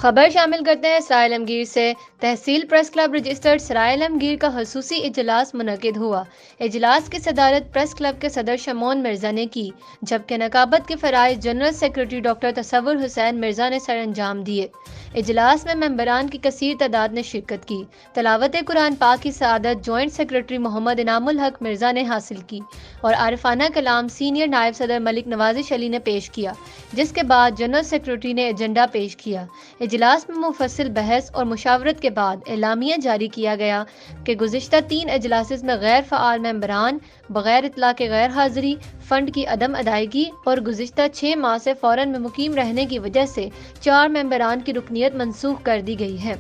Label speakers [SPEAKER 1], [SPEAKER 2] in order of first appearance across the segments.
[SPEAKER 1] خبر شامل کرتے ہیں سرائے عالمگیر سے۔ تحصیل پریس کلب رجسٹرڈ سرائے عالمگیر کا خصوصی اجلاس منعقد ہوا۔ اجلاس کی صدارت پریس کلب کے صدر شمعون مرزا نے کی، جبکہ نقابت کے فرائض جنرل سیکرٹری ڈاکٹر تصور حسین مرزا نے سر انجام دیے۔ اجلاس میں ممبران کی کثیر تعداد نے شرکت کی۔ تلاوت قرآن پاک کی سعادت جوائنٹ سیکرٹری محمد انعام الحق مرزا نے حاصل کی اور عارفانہ کلام سینئر نائب صدر ملک نوازش علی نے پیش کیا، جس کے بعد جنرل سیکرٹری نے ایجنڈا پیش کیا۔ اجلاس میں مفصل بحث اور مشاورت کے بعد اعلامیہ جاری کیا گیا کہ گزشتہ 3 اجلاسز میں غیر فعال ممبران، بغیر اطلاع کے غیر حاضری، فنڈ کی عدم ادائیگی اور گزشتہ 6 ماہ سے فوراً میں مقیم رہنے کی وجہ سے 4 ممبران کی رکنیت منسوخ کر دی گئی ہے۔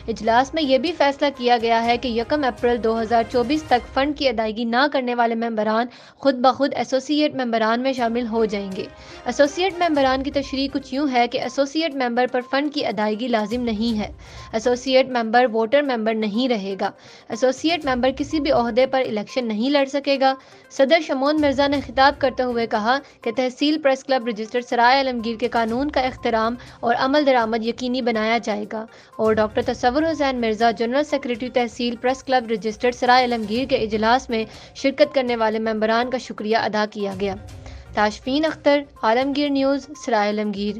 [SPEAKER 1] اجلاس میں یہ بھی فیصلہ کیا گیا ہے کہ 1 اپریل 2024 تک فنڈ کی ادائیگی نہ کرنے والے ممبران خود بخود ایسوسی ایٹ ممبران میں شامل ہو جائیں گے۔ ایسوسی ایٹ ممبران کی تشریح کچھ یوں ہے کہ ایسوسی ایٹ ممبر پر فنڈ کی ادائیگی لازم نہیں ہے۔ ایسوسی ایٹ ممبر ووٹر ممبر نہیں رہے گا۔ ایسوسی ایٹ ممبر کسی بھی عہدے پر الیکشن نہیں لڑ سکے گا۔ صدر شمعون مرزا نے خطاب کرتے ہوئے کہا کہ تحصیل پریس کلب رجسٹرڈ سرائے عالمگیر کے قانون کا احترام اور عمل درآمد یقینی بنایا جائے گا، اور ڈاکٹر تصور حسین مرزا جنرل سیکرٹری تحصیل پریس کلب رجسٹرڈ سرائے عالمگیر کے اجلاس میں شرکت کرنے والے ممبران کا شکریہ ادا کیا گیا۔ تاشفین اختر، عالمگیر نیوز، سرائے عالمگیر۔